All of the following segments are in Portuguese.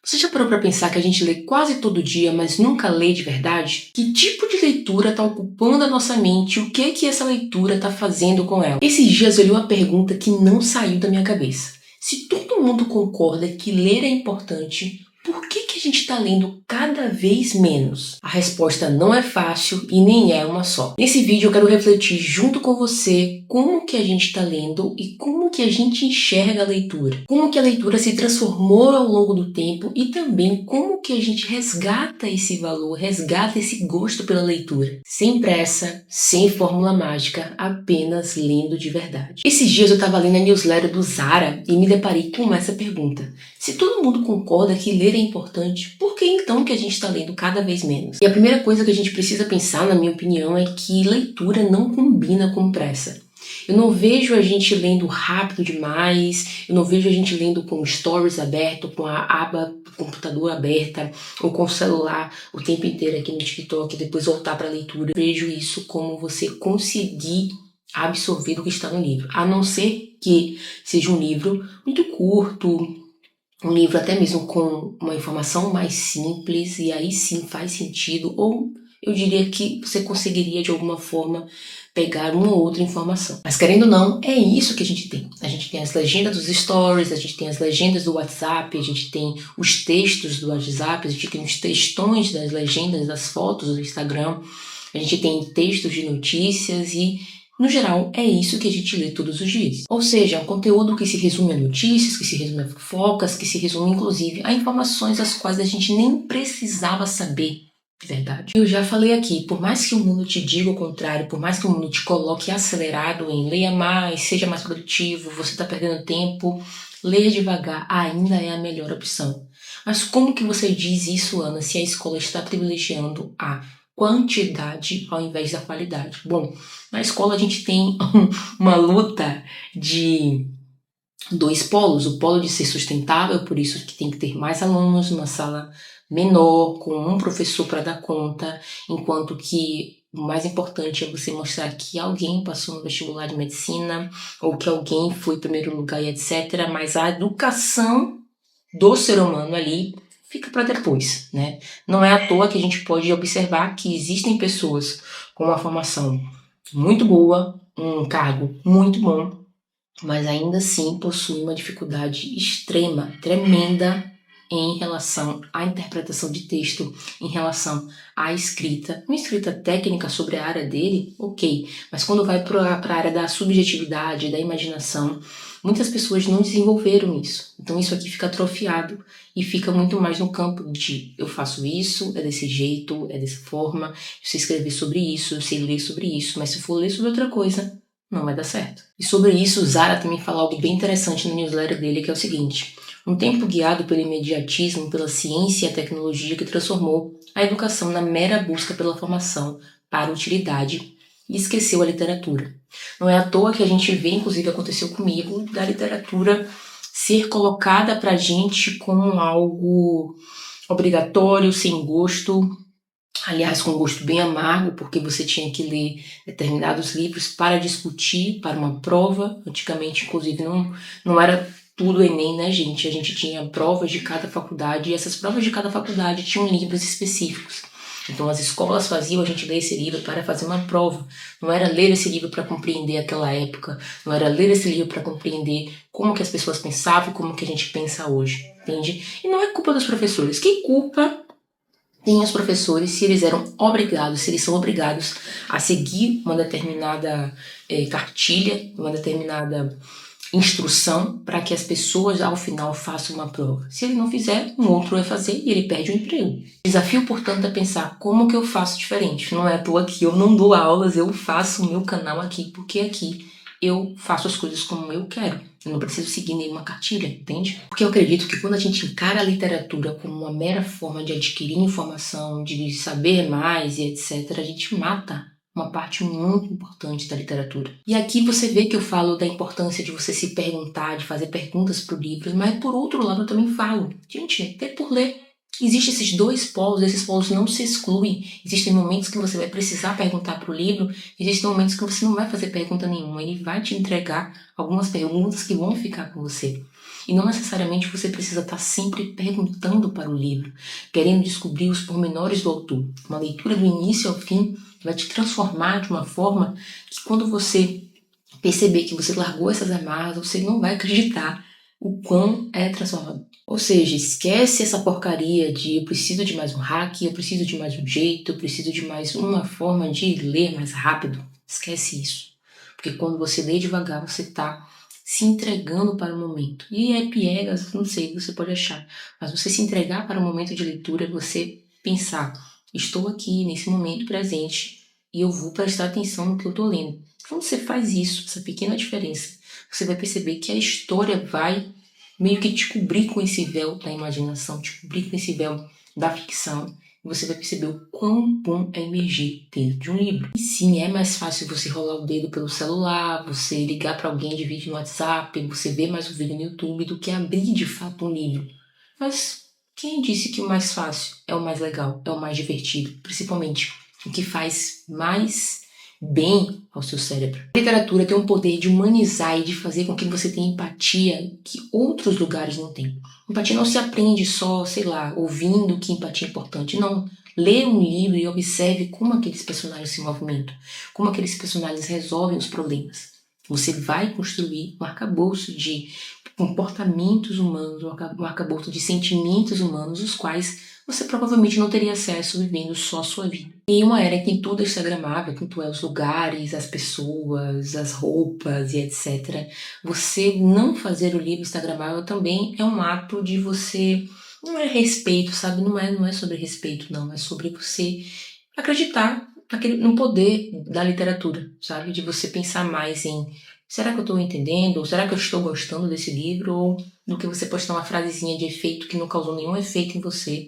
Você já parou para pensar que a gente lê quase todo dia, mas nunca lê de verdade? Que tipo de leitura está ocupando a nossa mente? O que essa leitura está fazendo com ela? Esses dias eu li uma pergunta que não saiu da minha cabeça. Se todo mundo concorda que ler é importante, por que a gente está lendo cada vez menos? A resposta não é fácil e nem é uma só. Nesse vídeo eu quero refletir junto com você como que a gente está lendo e como que a gente enxerga a leitura. Como que a leitura se transformou ao longo do tempo e também como que a gente resgata esse valor, resgata esse gosto pela leitura. Sem pressa, sem fórmula mágica, apenas lendo de verdade. Esses dias eu estava lendo a newsletter do Zara e me deparei com essa pergunta. Se todo mundo concorda que ler é importante, por que então que a gente está lendo cada vez menos? E a primeira coisa que a gente precisa pensar, na minha opinião, é que leitura não combina com pressa. Eu não vejo a gente lendo rápido demais, eu não vejo a gente lendo com stories aberto, com a aba do computador aberta, ou com o celular o tempo inteiro aqui no TikTok e depois voltar para a leitura. Eu vejo isso como você conseguir absorver o que está no livro, a não ser que seja um livro muito curto, um livro até mesmo com uma informação mais simples, e aí sim faz sentido, ou eu diria que você conseguiria de alguma forma pegar uma ou outra informação. Mas querendo ou não, é isso que a gente tem. A gente tem as legendas dos stories, a gente tem as legendas do WhatsApp, a gente tem os textos do WhatsApp, a gente tem os textões das legendas das fotos do Instagram, a gente tem textos de notícias e, no geral, é isso que a gente lê todos os dias. Ou seja, é um conteúdo que se resume a notícias, que se resume a fofocas, que se resume, inclusive, a informações das quais a gente nem precisava saber de verdade. Eu já falei aqui, por mais que o mundo te diga o contrário, por mais que o mundo te coloque acelerado em leia mais, seja mais produtivo, você está perdendo tempo, ler devagar ainda é a melhor opção. Mas como que você diz isso, Ana, se a escola está privilegiando a quantidade ao invés da qualidade? Bom, na escola a gente tem uma luta de dois polos, o polo de ser sustentável, por isso que tem que ter mais alunos numa sala menor, com um professor para dar conta, enquanto que o mais importante é você mostrar que alguém passou no vestibular de medicina, ou que alguém foi em primeiro lugar e etc., mas a educação do ser humano ali fica para depois, né? Não é à toa que a gente pode observar que existem pessoas com uma formação muito boa, um cargo muito bom, mas ainda assim possuem uma dificuldade extrema, tremenda em relação à interpretação de texto, em relação à escrita. Uma escrita técnica sobre a área dele, ok, mas quando vai para a área da subjetividade, da imaginação, muitas pessoas não desenvolveram isso. Então isso aqui fica atrofiado e fica muito mais no campo de eu faço isso, é desse jeito, é dessa forma, eu sei escrever sobre isso, eu sei ler sobre isso, mas se for ler sobre outra coisa, não vai dar certo. E sobre isso, o Zara também fala algo bem interessante no newsletter dele, que é o seguinte: um tempo guiado pelo imediatismo, pela ciência e a tecnologia que transformou a educação na mera busca pela formação para utilidade e esqueceu a literatura. Não é à toa que a gente vê, inclusive aconteceu comigo, da literatura ser colocada pra gente como algo obrigatório, sem gosto, aliás, com um gosto bem amargo, porque você tinha que ler determinados livros para discutir, para uma prova. Antigamente, inclusive, não era tudo Enem, né, gente? A gente tinha provas de cada faculdade, e essas provas de cada faculdade tinham livros específicos. Então, as escolas faziam a gente ler esse livro para fazer uma prova. Não era ler esse livro para compreender aquela época, não era ler esse livro para compreender como que as pessoas pensavam e como que a gente pensa hoje, entende? E não é culpa dos professores. Que culpa tem os professores se eles eram obrigados, se eles são obrigados a seguir uma determinada cartilha, uma determinada instrução para que as pessoas ao final façam uma prova. Se ele não fizer, um outro vai fazer e ele perde o emprego. O desafio, portanto, é pensar como que eu faço diferente. Não é à toa que eu não dou aulas, eu faço o meu canal aqui, porque aqui eu faço as coisas como eu quero. Eu não preciso seguir nenhuma cartilha, entende? Porque eu acredito que quando a gente encara a literatura como uma mera forma de adquirir informação, de saber mais e etc., a gente mata uma parte muito importante da literatura. E aqui você vê que eu falo da importância de você se perguntar, de fazer perguntas para o livro, mas por outro lado eu também falo, gente, ler por ler. Existem esses dois polos, esses polos não se excluem. Existem momentos que você vai precisar perguntar para o livro, existem momentos que você não vai fazer pergunta nenhuma, ele vai te entregar algumas perguntas que vão ficar com você. E não necessariamente você precisa estar sempre perguntando para o livro, querendo descobrir os pormenores do autor. Uma leitura do início ao fim vai te transformar de uma forma que quando você perceber que você largou essas amarras, você não vai acreditar o quão é transformador. Ou seja, esquece essa porcaria de eu preciso de mais um hack, eu preciso de mais um jeito, eu preciso de mais uma forma de ler mais rápido. Esquece isso. Porque quando você lê devagar, você está se entregando para o momento. E é piegas, não sei, você pode achar. Mas você se entregar para o momento de leitura é você pensar, estou aqui nesse momento presente e eu vou prestar atenção no que eu estou lendo. Quando você faz isso, essa pequena diferença, você vai perceber que a história vai meio que te cobrir com esse véu da imaginação, te cobrir com esse véu da ficção, e você vai perceber o quão bom é emergir dentro de um livro. E sim, é mais fácil você rolar o dedo pelo celular, você ligar para alguém de vídeo no WhatsApp, você ver mais um vídeo no YouTube do que abrir de fato um livro. Mas quem disse que o mais fácil é o mais legal, é o mais divertido, principalmente o que faz mais bem ao seu cérebro? A literatura tem um poder de humanizar e de fazer com que você tenha empatia que outros lugares não têm. Empatia não se aprende só, sei lá, ouvindo que empatia é importante. Não. Lê um livro e observe como aqueles personagens se movimentam, como aqueles personagens resolvem os problemas. Você vai construir um arcabouço de comportamentos humanos, um arcabouço de sentimentos humanos, os quais você provavelmente não teria acesso vivendo só a sua vida. E em uma era que tudo é instagramável, tanto é os lugares, as pessoas, as roupas e etc., você não fazer o livro instagramável também é um ato de você... Não é respeito, sabe? Não é sobre respeito, não. É sobre você acreditar no poder da literatura, sabe? De você pensar mais em será que eu estou entendendo? Ou será que eu estou gostando desse livro? Ou do que você postar uma frasezinha de efeito que não causou nenhum efeito em você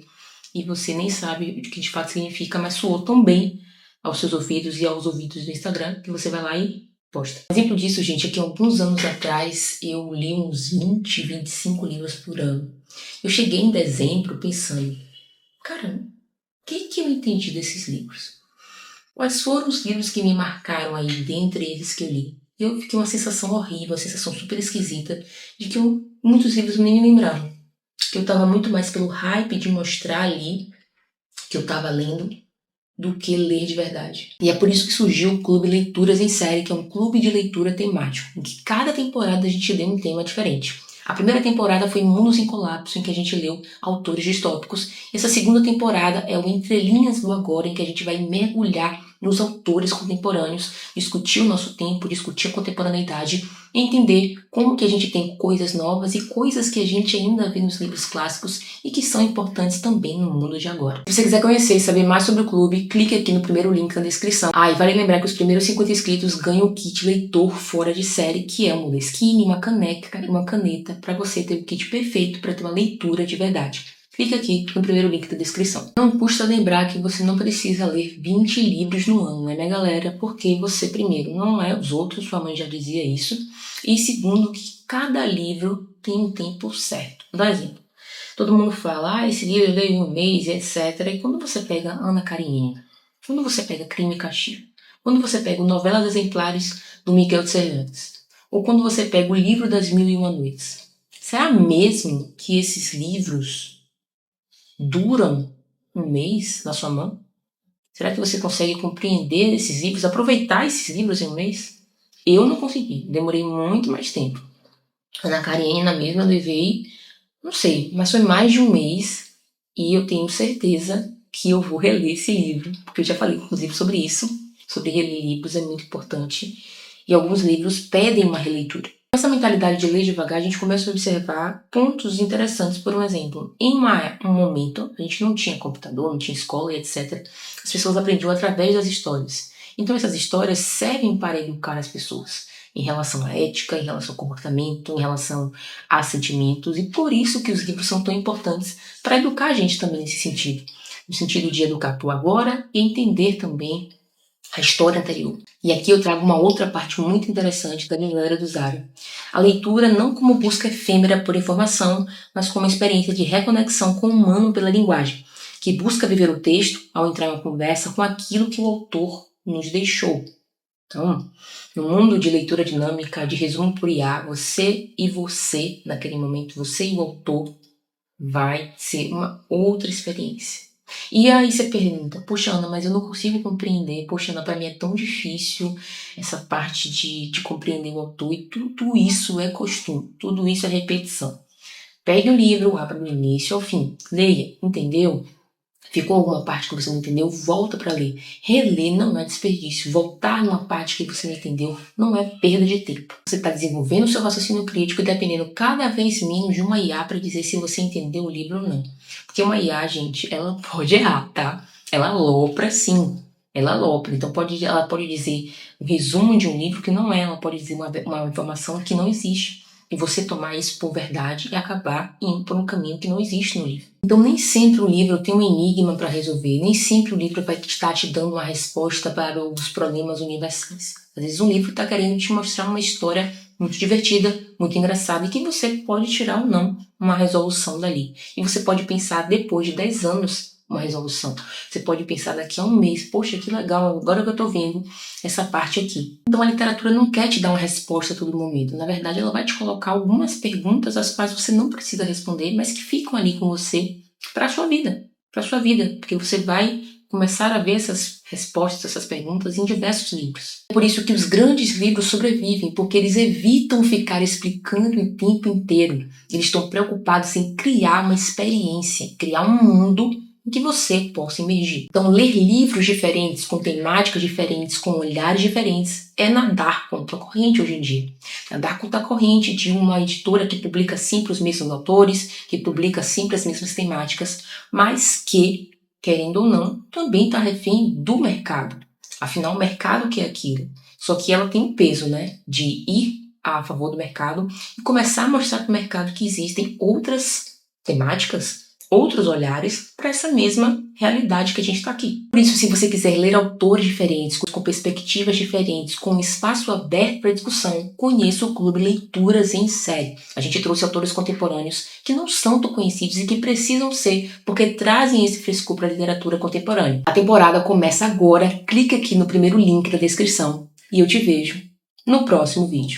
e você nem sabe o que de fato significa, mas soou tão bem aos seus ouvidos e aos ouvidos do Instagram que você vai lá e posta. Exemplo disso, gente, é que alguns anos atrás eu li uns 20, 25 livros por ano. Eu cheguei em dezembro pensando, cara, o que eu entendi desses livros? Quais foram os livros que me marcaram aí dentre eles que eu li? Eu fiquei uma sensação horrível, uma sensação super esquisita de que muitos livros nem me lembravam. Que eu estava muito mais pelo hype de mostrar ali que eu estava lendo do que ler de verdade. E é por isso que surgiu o Clube Leituras em Série, que é um clube de leitura temático, em que cada temporada a gente lê um tema diferente. A primeira temporada foi Mundos em Colapso, em que a gente leu autores distópicos. Essa segunda temporada é o Entre Linhas do Agora, em que a gente vai mergulhar nos autores contemporâneos, discutir o nosso tempo, discutir a contemporaneidade, e entender como que a gente tem coisas novas e coisas que a gente ainda vê nos livros clássicos e que são importantes também no mundo de agora. Se você quiser conhecer e saber mais sobre o clube, clique aqui no primeiro link na descrição. E vale lembrar que os primeiros 50 inscritos ganham o kit leitor fora de série, que é uma Moleskine, uma caneca e uma caneta para você ter o kit perfeito para ter uma leitura de verdade. Clique aqui no primeiro link da descrição. Não custa lembrar que você não precisa ler 20 livros no ano, né, minha galera? Porque você, primeiro, não é os outros, sua mãe já dizia isso. E segundo, que cada livro tem um tempo certo. Vou dar um exemplo. Todo mundo fala, esse livro eu leio em um mês, etc. E quando você pega Ana Karenina, quando você pega Crime e Castigo, quando você pega Novelas Exemplares do Miguel de Cervantes, ou quando você pega o livro das Mil e Uma Noites, será mesmo que esses livros duram um mês na sua mão? Será que você consegue compreender esses livros, aproveitar esses livros em um mês? Eu não consegui, demorei muito mais tempo. Ana Karenina mesmo eu levei, não sei, mas foi mais de um mês e eu tenho certeza que eu vou reler esse livro, porque eu já falei inclusive sobre isso, sobre reler livros é muito importante e alguns livros pedem uma releitura. Com essa mentalidade de ler devagar, a gente começa a observar pontos interessantes. Por um exemplo, em um momento, a gente não tinha computador, não tinha escola e etc. As pessoas aprendiam através das histórias. Então essas histórias servem para educar as pessoas em relação à ética, em relação ao comportamento, em relação a sentimentos, e por isso que os livros são tão importantes para educar a gente também nesse sentido. No sentido de educar para o agora e entender também a história anterior. E aqui eu trago uma outra parte muito interessante da Newsletter do Zara. A leitura não como busca efêmera por informação, mas como uma experiência de reconexão com o humano pela linguagem, que busca viver o texto ao entrar em uma conversa com aquilo que o autor nos deixou. Então, no mundo de leitura dinâmica, de resumo por IA, você, naquele momento, você e o autor, vai ser uma outra experiência. E aí você pergunta, poxa Ana, mas eu não consigo compreender, poxa Ana, para mim é tão difícil essa parte de compreender o autor, e tudo isso é costume, tudo isso é repetição. Pegue o livro, abra do início ao fim, leia, entendeu? Ficou alguma parte que você não entendeu? Volta para ler. Reler não é desperdício. Voltar numa parte que você não entendeu não é perda de tempo. Você está desenvolvendo o seu raciocínio crítico e dependendo cada vez menos de uma IA para dizer se você entendeu o livro ou não. Porque uma IA, gente, ela pode errar, tá? Ela alopra sim. Ela alopra. Então ela pode dizer o resumo de um livro que não é. Ela pode dizer uma informação que não existe. E você tomar isso por verdade e acabar indo por um caminho que não existe no livro. Então nem sempre o livro tem um enigma para resolver, nem sempre o livro vai estar te dando uma resposta para os problemas universais. Às vezes um livro está querendo te mostrar uma história muito divertida, muito engraçada e que você pode tirar ou não uma resolução dali. E você pode pensar depois de 10 anos uma resolução. Você pode pensar daqui a um mês, poxa, que legal, agora que eu estou vendo essa parte aqui. Então a literatura não quer te dar uma resposta a todo momento. Na verdade, ela vai te colocar algumas perguntas às quais você não precisa responder, mas que ficam ali com você para a sua vida. Porque você vai começar a ver essas respostas, essas perguntas em diversos livros. É por isso que os grandes livros sobrevivem, porque eles evitam ficar explicando o tempo inteiro. Eles estão preocupados em criar uma experiência, criar um mundo em que você possa emergir. Então, ler livros diferentes, com temáticas diferentes, com olhares diferentes, é nadar contra a corrente hoje em dia. Nadar contra a corrente de uma editora que publica sempre os mesmos autores, que publica sempre as mesmas temáticas, mas que, querendo ou não, também está refém do mercado. Afinal, o mercado que é aquilo. Só que ela tem o peso, né, de ir a favor do mercado e começar a mostrar para o mercado que existem outras temáticas, outros olhares para essa mesma realidade que a gente está aqui. Por isso, se você quiser ler autores diferentes, com perspectivas diferentes, com um espaço aberto para discussão, conheça o Clube Leituras em Série. A gente trouxe autores contemporâneos que não são tão conhecidos e que precisam ser, porque trazem esse frescor para a literatura contemporânea. A temporada começa agora, clica aqui no primeiro link da descrição e eu te vejo no próximo vídeo.